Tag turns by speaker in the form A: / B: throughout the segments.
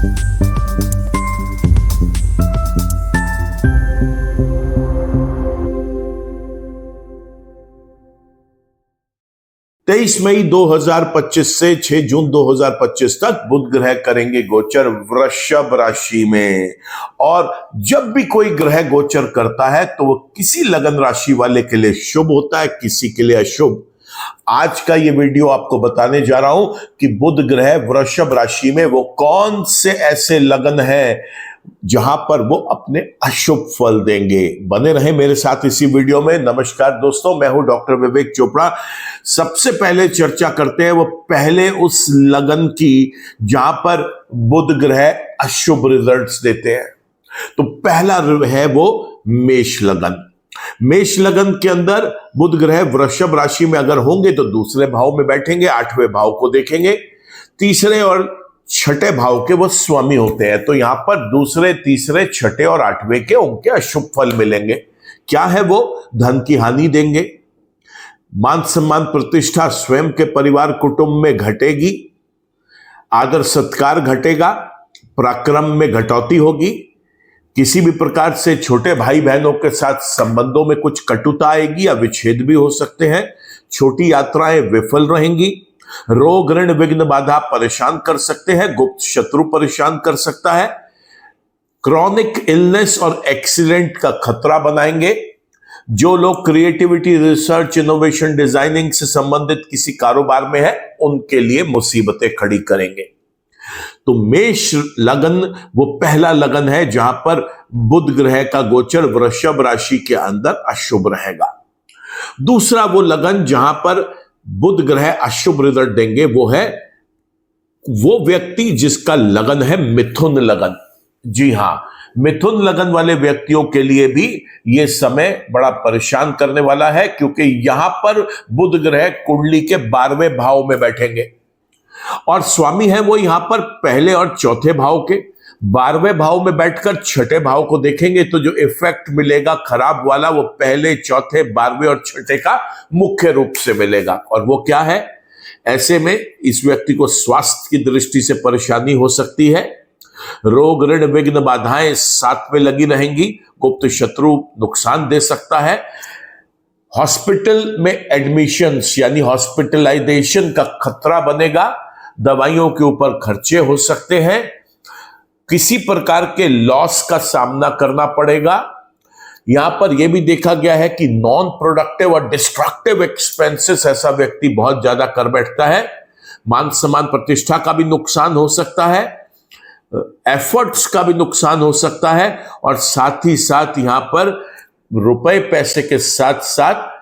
A: तेईस मई 2025 से 6 जून 2025 तक बुध ग्रह करेंगे गोचर वृषभ राशि में। और जब भी कोई ग्रह गोचर करता है तो वो किसी लगन राशि वाले के लिए शुभ होता है, किसी के लिए अशुभ। आज का ये वीडियो आपको बताने जा रहा हूं कि बुध ग्रह वृषभ राशि में वो कौन से ऐसे लगन है जहां पर वो अपने अशुभ फल देंगे। बने रहे मेरे साथ इसी वीडियो में। नमस्कार दोस्तों, मैं हूं डॉक्टर विवेक चोपड़ा। सबसे पहले चर्चा करते हैं वो पहले उस लगन की जहां पर बुध ग्रह अशुभ रिजल्ट्स देते हैं। तो पहला है वो मेष लगन। मेष लगन के अंदर बुध ग्रह वृषभ राशि में अगर होंगे तो दूसरे भाव में बैठेंगे, 8वें भाव को देखेंगे। तीसरे और छठे भाव के वो स्वामी होते हैं, तो यहां पर दूसरे, तीसरे, छठे और 8वें के उनके अशुभ फल मिलेंगे। क्या है वो? धन की हानि देंगे, मान सम्मान प्रतिष्ठा स्वयं के परिवार कुटुंब में घटेगी, आदर सत्कार घटेगा, पराक्रम में घटौती होगी, किसी भी प्रकार से छोटे भाई बहनों के साथ संबंधों में कुछ कटुता आएगी या विच्छेद भी हो सकते हैं, छोटी यात्राएं विफल रहेंगी, रोग ऋण विघ्न बाधा परेशान कर सकते हैं, गुप्त शत्रु परेशान कर सकता है, क्रॉनिक इलनेस और एक्सीडेंट का खतरा बनाएंगे। जो लोग क्रिएटिविटी, रिसर्च, इनोवेशन, डिजाइनिंग से संबंधित किसी कारोबार में है उनके लिए मुसीबतें खड़ी करेंगे। तो मेष लगन वो पहला लगन है जहां पर बुध ग्रह का गोचर वृषभ राशि के अंदर अशुभ रहेगा। दूसरा वो लगन जहां पर बुध ग्रह अशुभ रिजल्ट देंगे वो है वो व्यक्ति जिसका लगन है मिथुन लगन। जी हां, मिथुन लगन वाले व्यक्तियों के लिए भी यह समय बड़ा परेशान करने वाला है, क्योंकि यहां पर बुध ग्रह कुंडली के 12वें भाव में बैठेंगे और स्वामी है वो यहां पर पहले और चौथे भाव के। 12वें भाव में बैठकर छठे भाव को देखेंगे तो जो इफेक्ट मिलेगा खराब वाला वो पहले, चौथे, 12वें और छठे का मुख्य रूप से मिलेगा। और वो क्या है? ऐसे में इस व्यक्ति को स्वास्थ्य की दृष्टि से परेशानी हो सकती है, रोग ऋण विघ्न बाधाएं साथ में लगी रहेंगी, गुप्त शत्रु नुकसान दे सकता है, हॉस्पिटल में एडमिशंस यानी हॉस्पिटलाइजेशन का खतरा बनेगा, दवाइयों के ऊपर खर्चे हो सकते हैं, किसी प्रकार के लॉस का सामना करना पड़ेगा। यहां पर यह भी देखा गया है कि नॉन प्रोडक्टिव और डिस्ट्रक्टिव एक्सपेंसेस ऐसा व्यक्ति बहुत ज्यादा कर बैठता है, मान सम्मान प्रतिष्ठा का भी नुकसान हो सकता है, एफर्ट्स का भी नुकसान हो सकता है, और साथ ही साथ यहां पर रुपए पैसे के साथ साथ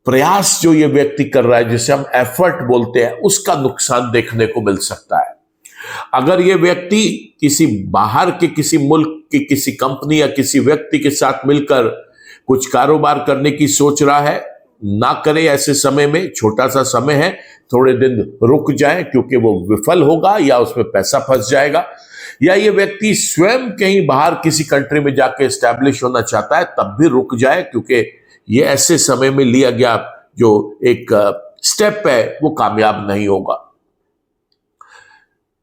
A: प्रयास जो ये व्यक्ति कर रहा है, जिसे हम एफर्ट बोलते हैं, उसका नुकसान देखने को मिल सकता है। अगर ये व्यक्ति किसी बाहर के किसी मुल्क की किसी कंपनी या किसी व्यक्ति के साथ मिलकर कुछ कारोबार करने की सोच रहा है, ना करे ऐसे समय में। छोटा सा समय है, थोड़े दिन रुक जाए, क्योंकि वो विफल होगा या उसमें पैसा फंस जाएगा। या ये व्यक्ति स्वयं कहीं बाहर किसी कंट्री में जाके एस्टैब्लिश होना चाहता है, तब भी रुक जाए, क्योंकि ये ऐसे समय में लिया गया जो एक स्टेप है वो कामयाब नहीं होगा।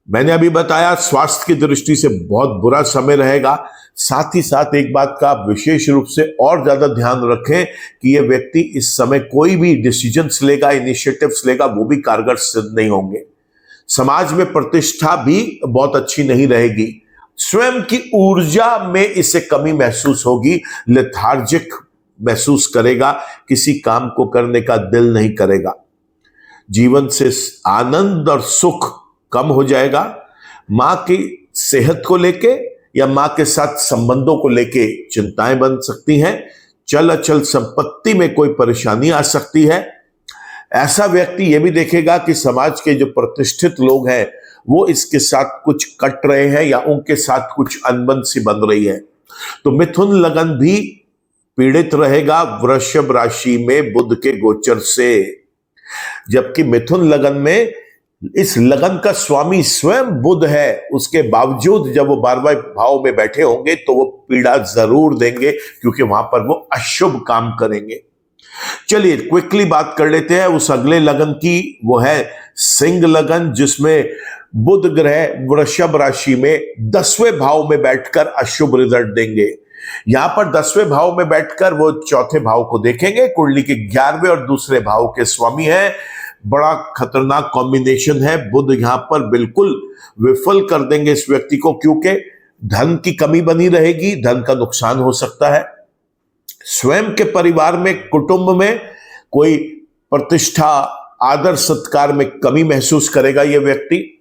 A: मैंने अभी बताया स्वास्थ्य की दृष्टि से बहुत बुरा समय रहेगा। साथ ही साथ एक बात का आप विशेष रूप से और ज्यादा ध्यान रखें कि यह व्यक्ति इस समय कोई भी डिसीजंस लेगा, इनिशिएटिव्स लेगा, वो भी कारगर सिद्ध नहीं होंगे। समाज में प्रतिष्ठा भी बहुत अच्छी नहीं रहेगी, स्वयं की ऊर्जा में इसे कमी महसूस होगी, लेथार्जिक महसूस करेगा, किसी काम को करने का दिल नहीं करेगा, जीवन से आनंद और सुख कम हो जाएगा। मां की सेहत को लेके या मां के साथ संबंधों को लेके चिंताएं बन सकती हैं, चल अचल संपत्ति में कोई परेशानी आ सकती है। ऐसा व्यक्ति यह भी देखेगा कि समाज के जो प्रतिष्ठित लोग हैं वो इसके साथ कुछ कट रहे हैं या उनके साथ कुछ अनबन सी बन रही है। तो मिथुन लगन भी पीड़ित रहेगा वृषभ राशि में बुध के गोचर से, जबकि मिथुन लगन में इस लगन का स्वामी स्वयं बुध है। उसके बावजूद जब वो 12वें भाव में बैठे होंगे तो वो पीड़ा जरूर देंगे, क्योंकि वहां पर वो अशुभ काम करेंगे। चलिए क्विकली बात कर लेते हैं उस अगले लगन की। वो है सिंह लगन, जिसमें बुध ग्रह वृषभ राशि में 10वें भाव में बैठकर अशुभ रिजल्ट देंगे। यहां पर 10वें भाव में बैठकर वो चौथे भाव को देखेंगे। कुंडली के 11वें और दूसरे भाव के स्वामी हैं। बड़ा खतरनाक कॉम्बिनेशन है। बुध यहां पर बिल्कुल विफल कर देंगे इस व्यक्ति को, क्योंकि धन की कमी बनी रहेगी, धन का नुकसान हो सकता है। स्वयं के परिवार में, कुटुंब में कोई प्रतिष्ठा, आदर सत्कार में कमी महसूस करेगा यह व्यक्ति।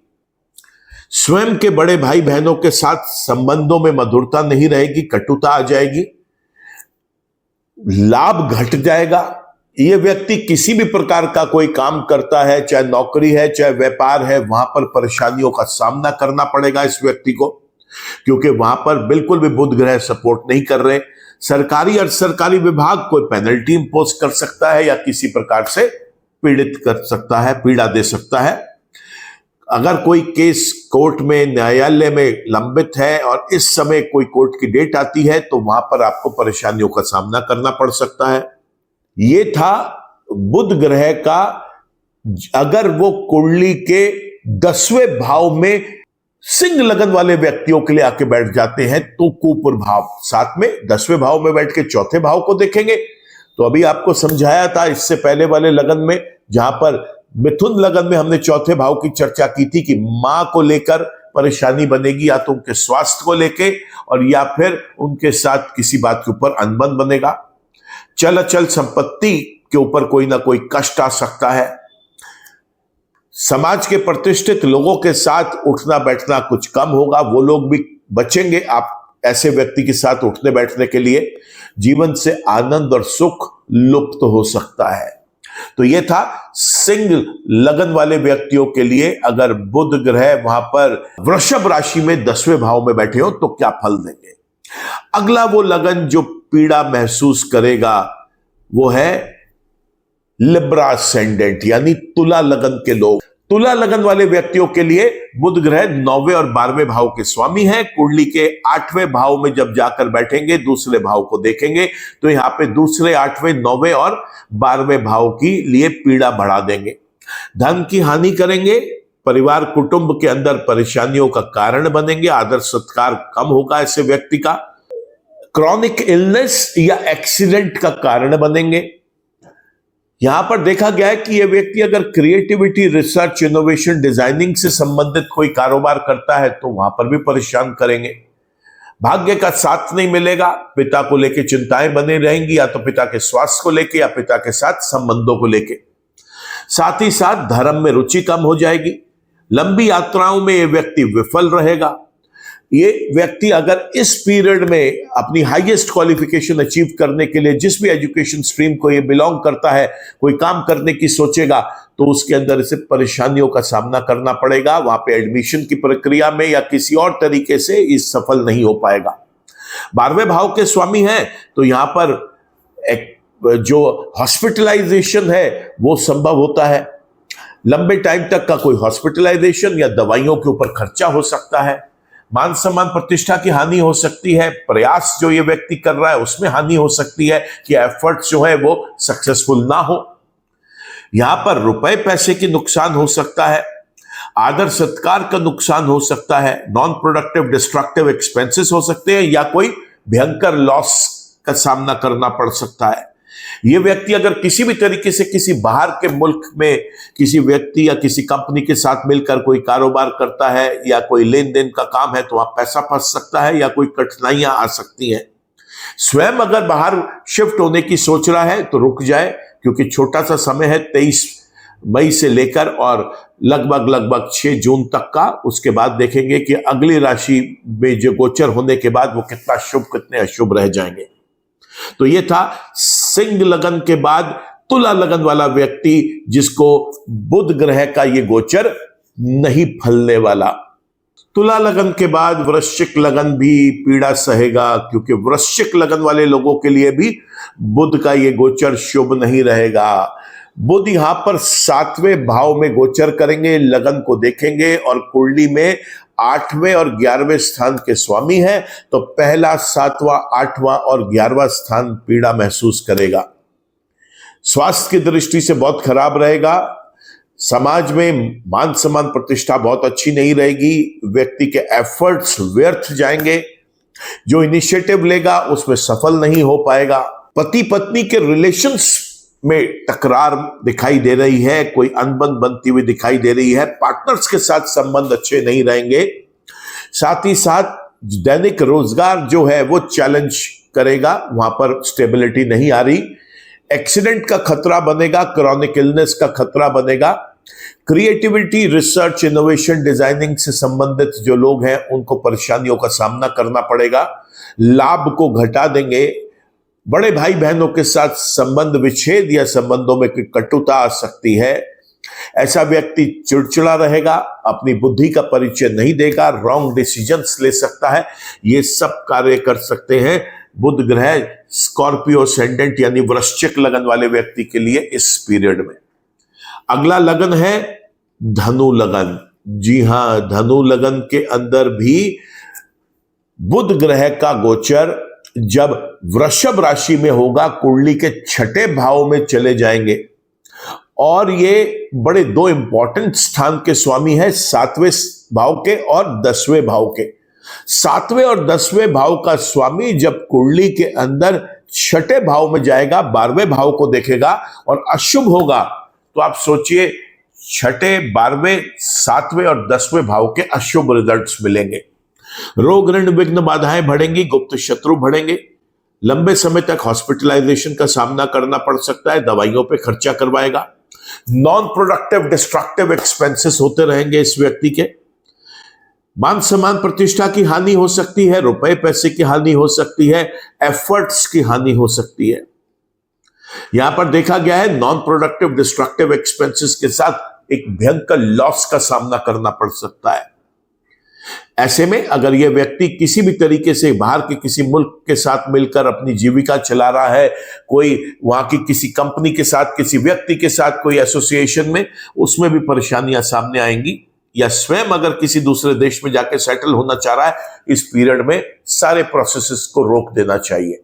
A: स्वयं के बड़े भाई बहनों के साथ संबंधों में मधुरता नहीं रहेगी, कटुता आ जाएगी, लाभ घट जाएगा। यह व्यक्ति किसी भी प्रकार का कोई काम करता है, चाहे नौकरी है, चाहे व्यापार है, वहां पर परेशानियों का सामना करना पड़ेगा इस व्यक्ति को, क्योंकि वहां पर बिल्कुल भी बुध ग्रह सपोर्ट नहीं कर रहे। सरकारी और सरकारी विभाग कोई पेनल्टी इंपोज कर सकता है या किसी प्रकार से पीड़ित कर सकता है, पीड़ा दे सकता है। अगर कोई केस कोर्ट में, न्यायालय में लंबित है और इस समय कोई कोर्ट की डेट आती है, तो वहां पर आपको परेशानियों का सामना करना पड़ सकता है। ये था बुध ग्रह का। अगर वो कुंडली के 10वें भाव में सिंह लगन वाले व्यक्तियों के लिए आके बैठ जाते हैं तो कुप्रभाव, साथ में 10वें भाव में बैठ के चौथे भाव को देखेंगे। तो अभी आपको समझाया था इससे पहले वाले लगन में, जहां पर मिथुन लगन में हमने चौथे भाव की चर्चा की थी कि मां को लेकर परेशानी बनेगी, या तो उनके स्वास्थ्य को लेके और या फिर उनके साथ किसी बात के ऊपर अनबन बनेगा। चल अचल संपत्ति के ऊपर कोई ना कोई कष्ट आ सकता है। समाज के प्रतिष्ठित लोगों के साथ उठना बैठना कुछ कम होगा, वो लोग भी बचेंगे आप ऐसे व्यक्ति के साथ उठने बैठने के लिए। जीवन से आनंद और सुख लुप्त हो सकता है। तो यह था सिंह लगन वाले व्यक्तियों के लिए, अगर बुध ग्रह वहां पर वृषभ राशि में 10वें भाव में बैठे हो तो क्या फल देंगे। अगला वो लगन जो पीड़ा महसूस करेगा वो है लिब्रा असेंडेंट, यानी तुला लगन के लोग। तुला लगन वाले व्यक्तियों के लिए बुध ग्रह 9वें और 12वें भाव के स्वामी हैं। कुंडली के 8वें भाव में जब जाकर बैठेंगे, दूसरे भाव को देखेंगे, तो यहां पे दूसरे, 8वें, 9वें और 12वें भाव की लिए पीड़ा बढ़ा देंगे। धन की हानि करेंगे, परिवार कुटुंब के अंदर परेशानियों का कारण बनेंगे, आदर सत्कार कम होगा ऐसे व्यक्ति का, क्रॉनिक इलनेस या एक्सीडेंट का कारण बनेंगे। यहां पर देखा गया है कि यह व्यक्ति अगर क्रिएटिविटी, रिसर्च, इनोवेशन, डिजाइनिंग से संबंधित कोई कारोबार करता है तो वहां पर भी परेशान करेंगे। भाग्य का साथ नहीं मिलेगा, पिता को लेकर चिंताएं बनी रहेंगी, या तो पिता के स्वास्थ्य को लेकर या पिता के साथ संबंधों को लेकर। साथ ही साथ धर्म में रुचि कम हो जाएगी। लंबी यात्राओं में यह व्यक्ति विफल रहेगा। ये व्यक्ति अगर इस पीरियड में अपनी हाईएस्ट क्वालिफिकेशन अचीव करने के लिए जिस भी एजुकेशन स्ट्रीम को ये बिलोंग करता है, कोई काम करने की सोचेगा, तो उसके अंदर इसे परेशानियों का सामना करना पड़ेगा। वहां पे एडमिशन की प्रक्रिया में या किसी और तरीके से इस सफल नहीं हो पाएगा। 12वें भाव के स्वामी हैं, तो यहां पर एक जो हॉस्पिटलाइजेशन है वो संभव होता है। लंबे टाइम तक का कोई हॉस्पिटलाइजेशन या दवाइयों के ऊपर खर्चा हो सकता है। मान सम्मान प्रतिष्ठा की हानि हो सकती है। प्रयास जो ये व्यक्ति कर रहा है उसमें हानि हो सकती है कि एफर्ट्स जो है वो सक्सेसफुल ना हो। यहां पर रुपए पैसे की नुकसान हो सकता है, आदर सत्कार का नुकसान हो सकता है, नॉन प्रोडक्टिव डिस्ट्रक्टिव एक्सपेंसेस हो सकते हैं, या कोई भयंकर लॉस का सामना करना पड़ सकता है। यह व्यक्ति अगर किसी भी तरीके से किसी बाहर के मुल्क में किसी व्यक्ति या किसी कंपनी के साथ मिलकर कोई कारोबार करता है या कोई लेन देन का काम है, तो वहां पैसा फंस सकता है या कोई कठिनाइयां आ सकती हैं। स्वयं अगर बाहर शिफ्ट होने की सोच रहा है तो रुक जाए, क्योंकि छोटा सा समय है, 23 मई से लेकर और लगभग 6 जून तक का। उसके बाद देखेंगे कि अगली राशि में जो गोचर होने के बाद वो कितना शुभ कितने अशुभ रह जाएंगे। तो ये था सिंह लगन के बाद तुला लगन वाला व्यक्ति, जिसको बुध ग्रह का ये गोचर नहीं फलने वाला। तुला लगन के बाद वृश्चिक लगन भी पीड़ा सहेगा, क्योंकि वृश्चिक लगन वाले लोगों के लिए भी बुध का ये गोचर शुभ नहीं रहेगा। बुध यहां पर 7वें भाव में गोचर करेंगे, लगन को देखेंगे और कुंडली में 8वें और 11वें स्थान के स्वामी हैं, तो पहला, 7वां, 8वां और 11वां स्थान पीड़ा महसूस करेगा। स्वास्थ्य की दृष्टि से बहुत खराब रहेगा। समाज में मान सम्मान प्रतिष्ठा बहुत अच्छी नहीं रहेगी, व्यक्ति के एफर्ट्स व्यर्थ जाएंगे, जो इनिशिएटिव लेगा उसमें सफल नहीं हो पाएगा। पति पत्नी के रिलेशंस में तकरार दिखाई दे रही है, कोई अनबन बनती हुई दिखाई दे रही है, पार्टनर्स के साथ संबंध अच्छे नहीं रहेंगे। साथ ही साथ दैनिक रोजगार जो है वो चैलेंज करेगा, वहां पर स्टेबिलिटी नहीं आ रही, एक्सीडेंट का खतरा बनेगा, क्रॉनिक इलनेस का खतरा बनेगा। क्रिएटिविटी, रिसर्च, इनोवेशन, डिजाइनिंग से संबंधित जो लोग हैं उनको परेशानियों का सामना करना पड़ेगा, लाभ को घटा देंगे। बड़े भाई बहनों के साथ संबंध विच्छेद या संबंधों में कटुता आ सकती है। ऐसा व्यक्ति चिड़चिड़ा रहेगा, अपनी बुद्धि का परिचय नहीं देगा, रॉन्ग डिसीजंस ले सकता है। ये सब कार्य कर सकते हैं बुध ग्रह स्कॉर्पियो असेंडेंट यानी वृश्चिक लगन वाले व्यक्ति के लिए इस पीरियड में। अगला लगन है धनु लगन। जी हां, धनु लगन के अंदर भी बुध ग्रह का गोचर जब वृषभ राशि में होगा, कुंडली के छठे भाव में चले जाएंगे और ये बड़े दो इंपॉर्टेंट स्थान के स्वामी है, 7वें भाव के और 10वें भाव के। 7वें और 10वें भाव का स्वामी जब कुंडली के अंदर छठे भाव में जाएगा, 12वें भाव को देखेगा और अशुभ होगा, तो आप सोचिए छठे, 12वें, 7वें और 10वें भाव के अशुभ रिजल्ट्स मिलेंगे। रोग ऋण विघ्न बाधाएं बढ़ेंगी, गुप्त शत्रु बढ़ेंगे, लंबे समय तक हॉस्पिटलाइजेशन का सामना करना पड़ सकता है, दवाइयों पे खर्चा करवाएगा, नॉन प्रोडक्टिव डिस्ट्रक्टिव एक्सपेंसेस होते रहेंगे इस व्यक्ति के, मान सम्मान प्रतिष्ठा की हानि हो सकती है, रुपए पैसे की हानि हो सकती है, एफर्ट्स की हानि हो सकती है। यहां पर देखा गया है नॉन प्रोडक्टिव डिस्ट्रक्टिव एक्सपेंसेस के साथ एक भयंकर लॉस का सामना करना पड़ सकता है। ऐसे में अगर यह व्यक्ति किसी भी तरीके से बाहर के किसी मुल्क के साथ मिलकर अपनी जीविका चला रहा है, कोई वहां की किसी कंपनी के साथ, किसी व्यक्ति के साथ कोई एसोसिएशन में, उसमें भी परेशानियां सामने आएंगी। या स्वयं अगर किसी दूसरे देश में जाकर सेटल होना चाह रहा है, इस पीरियड में सारे प्रोसेसेस को रोक देना चाहिए।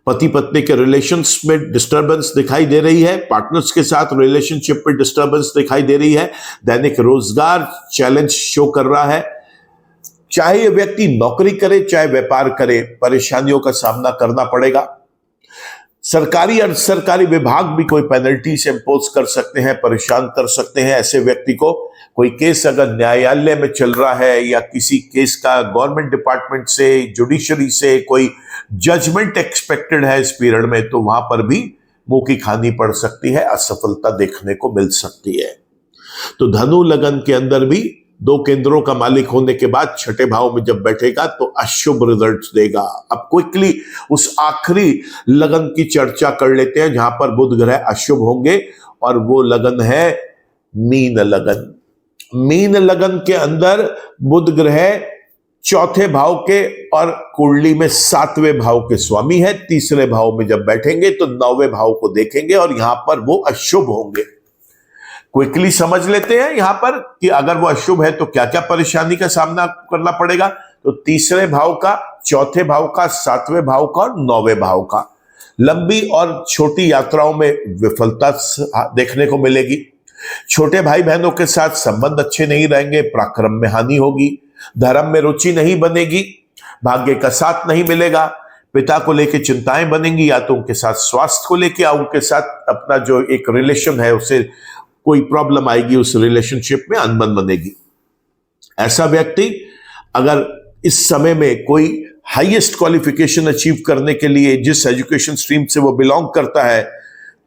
A: पति पत्नी के रिलेशंस में डिस्टर्बेंस दिखाई दे रही है, पार्टनर्स के साथ रिलेशनशिप में डिस्टर्बेंस दिखाई दे रही है, दैनिक रोजगार चैलेंज शो कर रहा है। चाहे ये व्यक्ति नौकरी करे चाहे व्यापार करे, परेशानियों का सामना करना पड़ेगा। सरकारी और सरकारी विभाग भी कोई पेनल्टी से इंपोज कर सकते हैं, परेशान कर सकते हैं ऐसे व्यक्ति को। कोई केस अगर न्यायालय में चल रहा है या किसी केस का गवर्नमेंट डिपार्टमेंट से, जुडिशरी से कोई जजमेंट एक्सपेक्टेड है इस पीरियड में, तो वहां पर भी मुंह की खानी पड़ सकती है, असफलता देखने को मिल सकती है। तो धनु लगन के अंदर भी 2 केंद्रों का मालिक होने के बाद छठे भाव में जब बैठेगा तो अशुभ रिजल्ट्स देगा। अब क्विकली उस आखिरी लगन की चर्चा कर लेते हैं जहां पर बुध ग्रह अशुभ होंगे, और वो लगन है मीन लगन। मीन लगन के अंदर बुध ग्रह चौथे भाव के और कुंडली में 7वें भाव के स्वामी है। तीसरे भाव में जब बैठेंगे तो 9वें भाव को देखेंगे और यहां पर वो अशुभ होंगे। क्विकली समझ लेते हैं यहां पर कि अगर वो अशुभ है तो क्या क्या परेशानी का सामना करना पड़ेगा। तो तीसरे भाव का, चौथे भाव का, 7वें भाव का और 9वें भाव का। लंबी और छोटी यात्राओं में विफलता देखने को मिलेगी। छोटे भाई बहनों के साथ संबंध अच्छे नहीं रहेंगे, पराक्रम में हानि होगी, धर्म में रुचि नहीं बनेगी, भाग्य का साथ नहीं मिलेगा, पिता को लेकर चिंताएं बनेंगी, या तो उनके साथ स्वास्थ्य को लेकर या उनके साथ अपना जो एक रिलेशन है उसे कोई प्रॉब्लम आएगी, उस रिलेशनशिप में अनबन बनेगी। ऐसा व्यक्ति अगर इस समय में कोई हाईएस्ट क्वालिफिकेशन अचीव करने के लिए जिस एजुकेशन स्ट्रीम से वो बिलोंग करता है,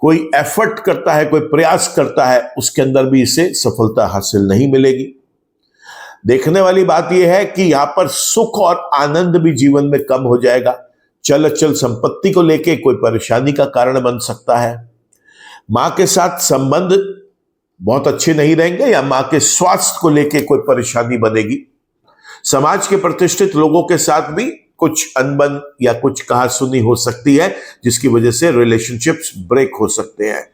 A: कोई एफर्ट करता है, कोई प्रयास करता है, उसके अंदर भी इसे सफलता हासिल नहीं मिलेगी। देखने वाली बात यह है कि यहां पर सुख और आनंद भी जीवन में कम हो जाएगा। चल अचल संपत्ति को लेके कोई परेशानी का कारण बन सकता है। मां के साथ संबंध बहुत अच्छे नहीं रहेंगे या मां के स्वास्थ्य को लेके कोई परेशानी बनेगी। समाज के प्रतिष्ठित लोगों के साथ भी कुछ अनबन या कुछ कहासुनी हो सकती है, जिसकी वजह से रिलेशनशिप्स ब्रेक हो सकते हैं।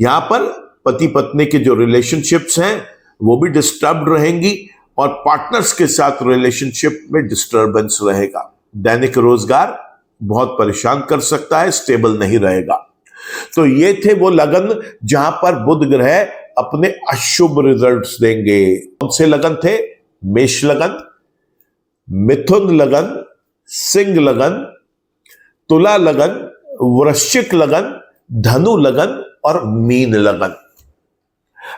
A: यहां पर पति पत्नी के जो रिलेशनशिप्स हैं वो भी डिस्टर्ब रहेंगी और पार्टनर्स के साथ रिलेशनशिप में डिस्टर्बेंस रहेगा। दैनिक रोजगार बहुत परेशान कर सकता है, स्टेबल नहीं रहेगा। तो ये थे वो लगन जहां पर बुध ग्रह अपने अशुभ रिजल्ट्स देंगे। कौन से लगन थे? मेष लगन, मिथुन लगन, सिंह लगन, तुला लगन, वृश्चिक लगन, धनु लगन और मीन लगन।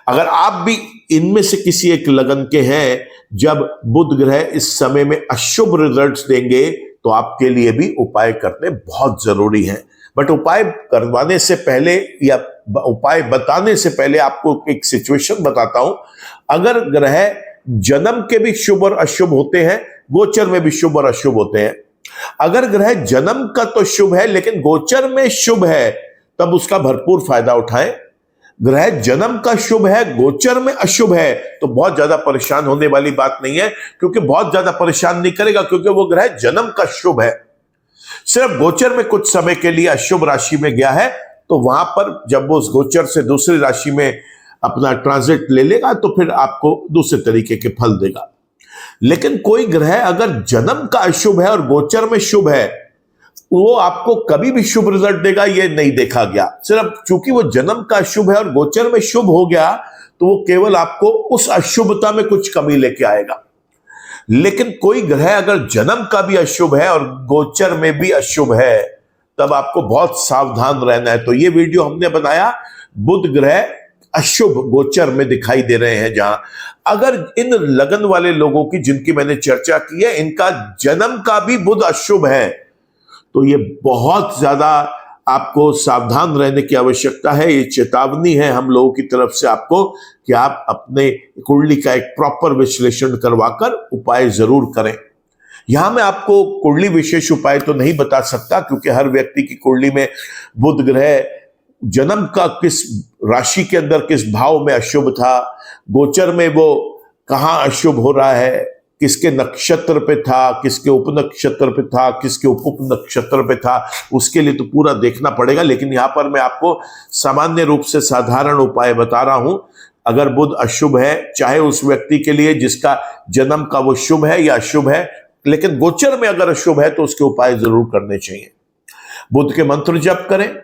A: अगर आप भी इनमें से किसी एक लगन के हैं, जब बुध ग्रह इस समय में अशुभ रिजल्ट्स देंगे तो आपके लिए भी उपाय करने बहुत जरूरी है। बट उपाय करवाने से पहले या उपाय बताने से पहले आपको एक सिचुएशन बताता हूं। अगर ग्रह जन्म के भी शुभ और अशुभ होते हैं, गोचर में भी शुभ और अशुभ होते हैं। अगर ग्रह जन्म का तो शुभ है लेकिन गोचर में शुभ है, तब उसका भरपूर फायदा उठाएं। ग्रह जन्म का शुभ है, गोचर में अशुभ है, तो बहुत ज्यादा परेशान होने वाली बात नहीं है, क्योंकि बहुत ज्यादा परेशान नहीं करेगा, क्योंकि वो ग्रह जन्म का शुभ है। सिर्फ गोचर में कुछ समय के लिए अशुभ राशि में गया है, तो वहां पर जब वो उस गोचर से दूसरी राशि में अपना ट्रांजिट ले लेगा तो फिर आपको दूसरे तरीके के फल देगा। लेकिन कोई ग्रह अगर जन्म का अशुभ है और गोचर में शुभ है, वो आपको कभी भी शुभ रिजल्ट देगा ये नहीं देखा गया। सिर्फ चूंकि वो जन्म का अशुभ है और गोचर में शुभ हो गया, तो वो केवल आपको उस अशुभता में कुछ कमी लेके आएगा। लेकिन कोई ग्रह अगर जन्म का भी अशुभ है और गोचर में भी अशुभ है, तब आपको बहुत सावधान रहना है। तो ये वीडियो हमने बनाया, बुध ग्रह अशुभ गोचर में दिखाई दे रहे हैं जहां, अगर इन लगन वाले लोगों की जिनकी मैंने चर्चा की है, इनका जन्म का भी बुध अशुभ है, तो ये बहुत ज्यादा आपको सावधान रहने की आवश्यकता है। ये चेतावनी है हम लोगों की तरफ से आपको कि आप अपने कुंडली का एक प्रॉपर विश्लेषण करवाकर उपाय जरूर करें। यहां मैं आपको कुंडली विशेष उपाय तो नहीं बता सकता, क्योंकि हर व्यक्ति की कुंडली में बुध ग्रह जन्म का किस राशि के अंदर किस भाव में अशुभ था, गोचर में वो कहां अशुभ हो रहा है, किसके नक्षत्र पे था, किसके उप नक्षत्र पे था, किसके उप नक्षत्र पे था, उसके लिए तो पूरा देखना पड़ेगा। लेकिन यहां पर मैं आपको सामान्य रूप से साधारण उपाय बता रहा हूं। अगर बुध अशुभ है, चाहे उस व्यक्ति के लिए जिसका जन्म का वो शुभ है या अशुभ है, लेकिन गोचर में अगर अशुभ है तो उसके उपाय जरूर करने चाहिए। बुध के मंत्र जप करें,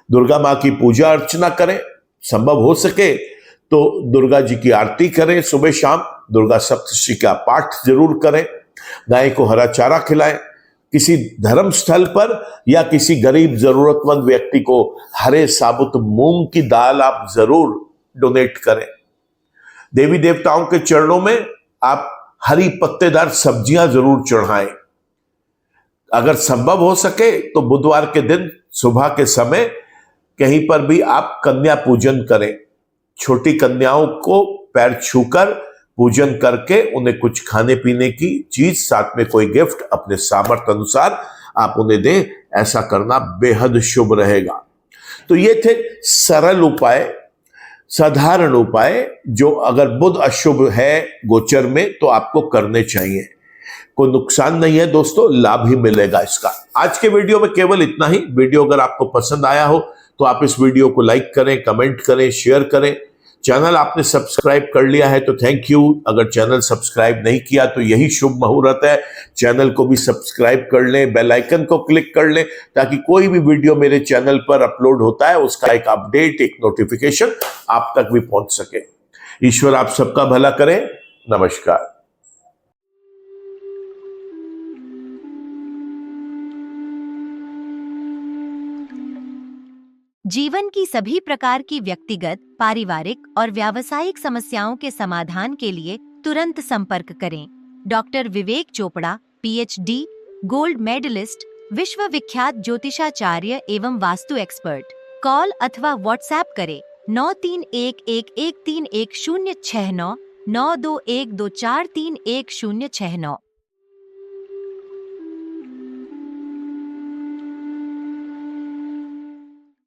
A: दुर्गा मां की पूजा अर्चना करें, संभव हो सके तो दुर्गा जी की आरती करें, सुबह शाम दुर्गा सप्तशती का पाठ जरूर करें, गाय को हरा चारा खिलाएं, किसी धर्म स्थल पर या किसी गरीब जरूरतमंद व्यक्ति को हरे साबुत मूंग की दाल आप जरूर डोनेट करें। देवी देवताओं के चरणों में आप हरी पत्तेदार सब्जियां जरूर चढ़ाएं। अगर संभव हो सके तो बुधवार के दिन सुबह के समय कहीं पर भी आप कन्या पूजन करें। छोटी कन्याओं को पैर छूकर पूजन करके उन्हें कुछ खाने पीने की चीज, साथ में कोई गिफ्ट अपने सामर्थ्य अनुसार आप उन्हें दें। ऐसा करना बेहद शुभ रहेगा। तो ये थे सरल उपाय, साधारण उपाय, जो अगर बुध अशुभ है गोचर में तो आपको करने चाहिए। कोई नुकसान नहीं है दोस्तों, लाभ ही मिलेगा इसका। आज के वीडियो में केवल इतना ही। वीडियो अगर आपको पसंद आया हो तो आप इस वीडियो को लाइक करें, कमेंट करें, शेयर करें। चैनल आपने सब्सक्राइब कर लिया है तो थैंक यू। अगर चैनल सब्सक्राइब नहीं किया तो यही शुभ मुहूर्त है, चैनल को भी सब्सक्राइब कर लें, बेल आइकन को क्लिक कर लें, ताकि कोई भी वीडियो मेरे चैनल पर अपलोड होता है उसका एक अपडेट, एक नोटिफिकेशन आप तक भी पहुंच सके। ईश्वर आप सबका भला करे। नमस्कार।
B: जीवन की सभी प्रकार की व्यक्तिगत, पारिवारिक और व्यावसायिक समस्याओं के समाधान के लिए तुरंत संपर्क करें। डॉक्टर विवेक चोपड़ा, पीएचडी, गोल्ड मेडलिस्ट, विश्व विख्यात ज्योतिषाचार्य एवं वास्तु एक्सपर्ट। कॉल अथवा व्हाट्सएप करें 9311131069 9212431069।